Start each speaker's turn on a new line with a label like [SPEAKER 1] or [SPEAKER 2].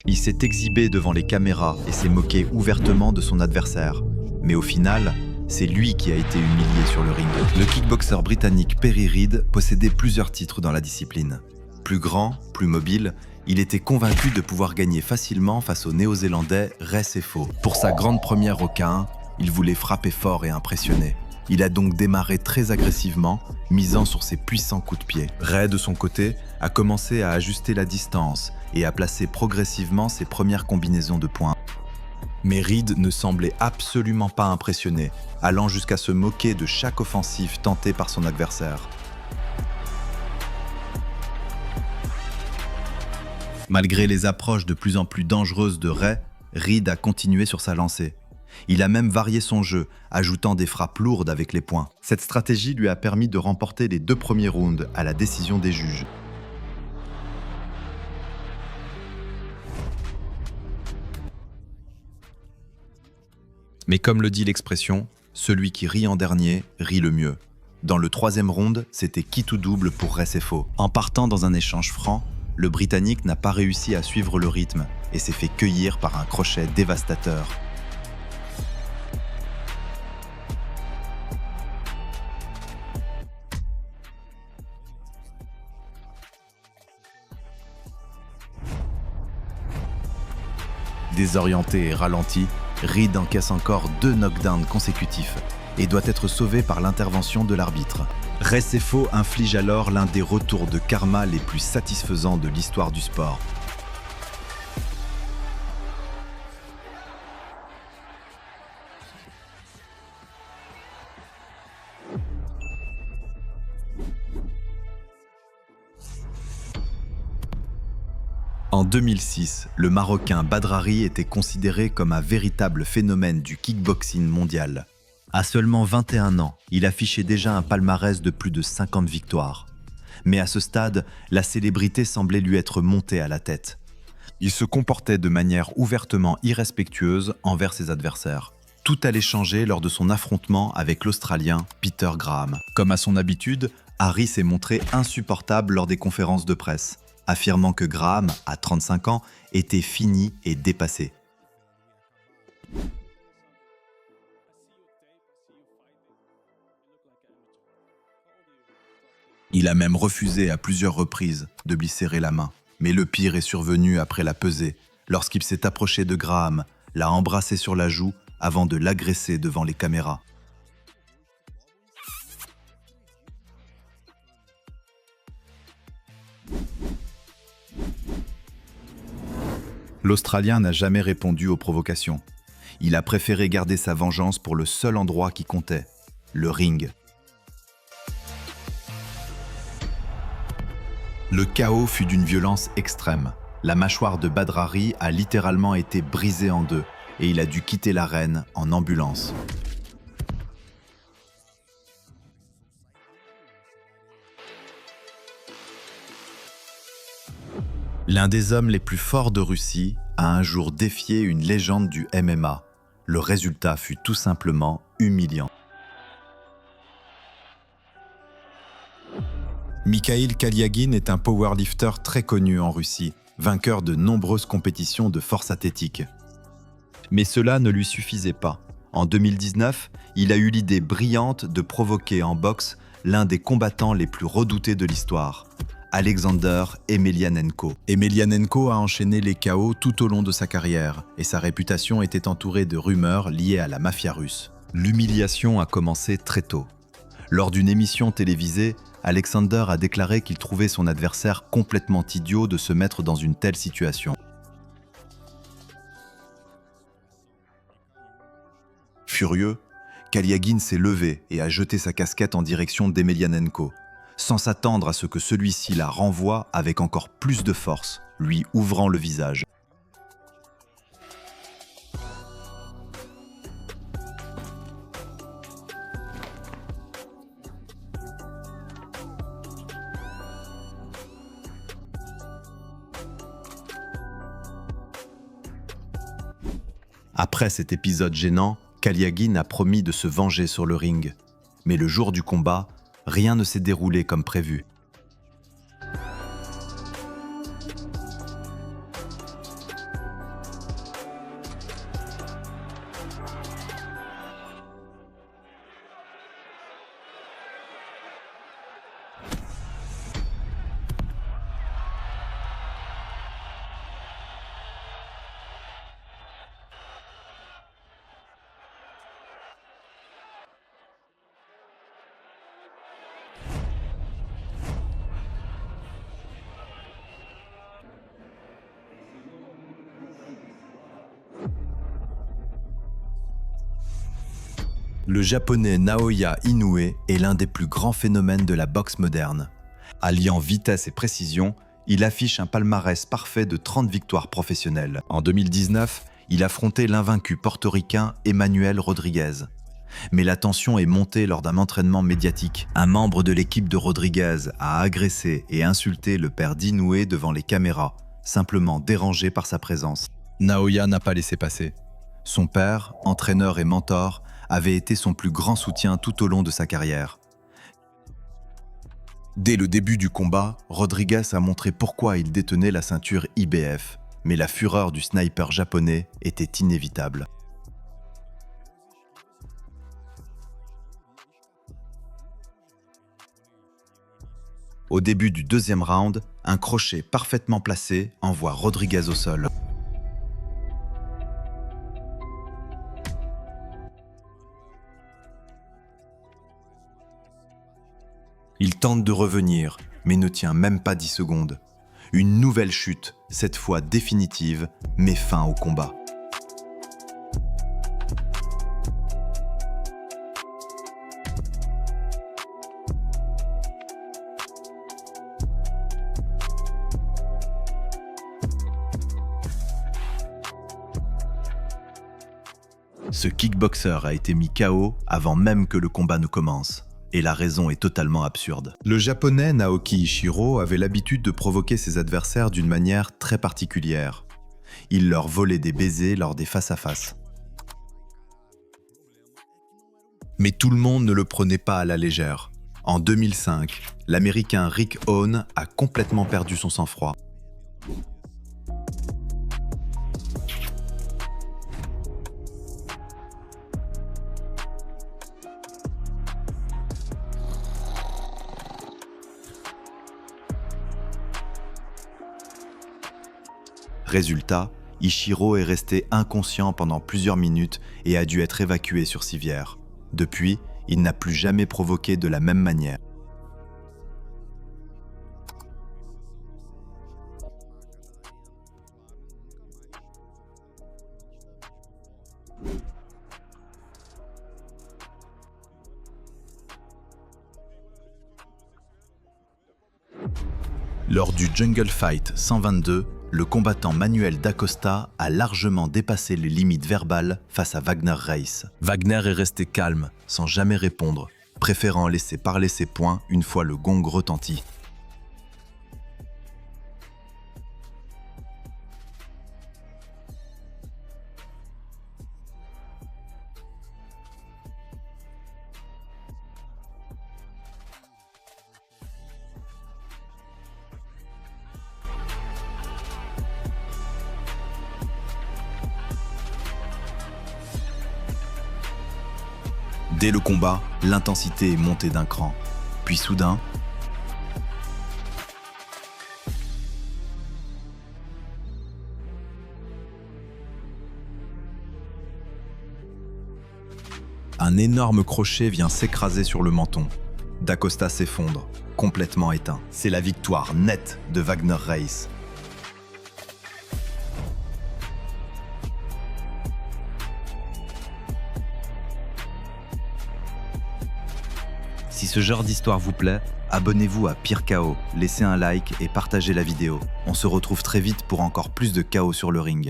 [SPEAKER 1] Il s'est exhibé devant les caméras et s'est moqué ouvertement de son adversaire. Mais au final, c'est lui qui a été humilié sur le ring. Le kickboxer britannique Perry Reid possédait plusieurs titres dans la discipline. Plus grand, plus mobile, il était convaincu de pouvoir gagner facilement face au néo-zélandais Ray Sefo. Pour sa grande première au K1, il voulait frapper fort et impressionner. Il a donc démarré très agressivement, misant sur ses puissants coups de pied. Ray, de son côté, a commencé à ajuster la distance et à placer progressivement ses premières combinaisons de points. Mais Reid ne semblait absolument pas impressionné, allant jusqu'à se moquer de chaque offensive tentée par son adversaire. Malgré les approches de plus en plus dangereuses de Ray, Reid a continué sur sa lancée. Il a même varié son jeu, ajoutant des frappes lourdes avec les poings. Cette stratégie lui a permis de remporter les 2 premiers rounds à la décision des juges. Mais comme le dit l'expression, celui qui rit en dernier rit le mieux. Dans le 3e round, c'était quitte ou double pour Ray Sefo. En partant dans un échange franc, le Britannique n'a pas réussi à suivre le rythme et s'est fait cueillir par un crochet dévastateur. Désorienté et ralenti, Reid encaisse encore 2 knockdowns consécutifs et doit être sauvé par l'intervention de l'arbitre. Ray Sefo inflige alors l'un des retours de karma les plus satisfaisants de l'histoire du sport. En 2006, le Marocain Badrari était considéré comme un véritable phénomène du kickboxing mondial. À seulement 21 ans, il affichait déjà un palmarès de plus de 50 victoires. Mais à ce stade, la célébrité semblait lui être montée à la tête. Il se comportait de manière ouvertement irrespectueuse envers ses adversaires. Tout allait changer lors de son affrontement avec l'Australien Peter Graham. Comme à son habitude, Harry s'est montré insupportable lors des conférences de presse, affirmant que Graham, à 35 ans, était fini et dépassé. Il a même refusé à plusieurs reprises de lui serrer la main. Mais le pire est survenu après la pesée, lorsqu'il s'est approché de Graham, l'a embrassé sur la joue avant de l'agresser devant les caméras. L'Australien n'a jamais répondu aux provocations. Il a préféré garder sa vengeance pour le seul endroit qui comptait, le ring. Le chaos fut d'une violence extrême. La mâchoire de Badrari a littéralement été brisée en 2 et il a dû quitter l'arène en ambulance. L'un des hommes les plus forts de Russie a un jour défié une légende du MMA. Le résultat fut tout simplement humiliant. Mikhail Kaliagin est un powerlifter très connu en Russie, vainqueur de nombreuses compétitions de force athlétique. Mais cela ne lui suffisait pas. En 2019, il a eu l'idée brillante de provoquer en boxe l'un des combattants les plus redoutés de l'histoire, Alexander Emelianenko. Emelianenko a enchaîné les KO tout au long de sa carrière et sa réputation était entourée de rumeurs liées à la mafia russe. L'humiliation a commencé très tôt. Lors d'une émission télévisée, Alexander a déclaré qu'il trouvait son adversaire complètement idiot de se mettre dans une telle situation. Furieux, Kaliagin s'est levé et a jeté sa casquette en direction d'Emelianenko, sans s'attendre à ce que celui-ci la renvoie avec encore plus de force, lui ouvrant le visage. Après cet épisode gênant, Kaliagin a promis de se venger sur le ring. Mais le jour du combat, rien ne s'est déroulé comme prévu. Le japonais Naoya Inoue est l'un des plus grands phénomènes de la boxe moderne. Alliant vitesse et précision, il affiche un palmarès parfait de 30 victoires professionnelles. En 2019, il affrontait l'invaincu portoricain Emmanuel Rodriguez. Mais la tension est montée lors d'un entraînement médiatique. Un membre de l'équipe de Rodriguez a agressé et insulté le père d'Inoue devant les caméras, simplement dérangé par sa présence. Naoya n'a pas laissé passer. Son père, entraîneur et mentor, avait été son plus grand soutien tout au long de sa carrière. Dès le début du combat, Rodriguez a montré pourquoi il détenait la ceinture IBF, mais la fureur du sniper japonais était inévitable. Au début du deuxième round, un crochet parfaitement placé envoie Rodriguez au sol. Il tente de revenir, mais ne tient même pas 10 secondes. Une nouvelle chute, cette fois définitive, met fin au combat. Ce kickboxer a été mis KO avant même que le combat ne commence. Et la raison est totalement absurde. Le japonais Naoki Ishiro avait l'habitude de provoquer ses adversaires d'une manière très particulière. Il leur volait des baisers lors des face-à-face. Mais tout le monde ne le prenait pas à la légère. En 2005, l'Américain Rick Owen a complètement perdu son sang-froid. Résultat, Ishiro est resté inconscient pendant plusieurs minutes et a dû être évacué sur civière. Depuis, il n'a plus jamais provoqué de la même manière. Lors du Jungle Fight 122, le combattant Manuel D'Acosta a largement dépassé les limites verbales face à Wagner Reis. Wagner est resté calme, sans jamais répondre, préférant laisser parler ses poings une fois le gong retenti. Dès le combat, l'intensité est montée d'un cran. Puis soudain, un énorme crochet vient s'écraser sur le menton. D'Acosta s'effondre, complètement éteint. C'est la victoire nette de Wagner Reis. Si ce genre d'histoire vous plaît, abonnez-vous à Pire KO, laissez un like et partagez la vidéo. On se retrouve très vite pour encore plus de KO sur le ring.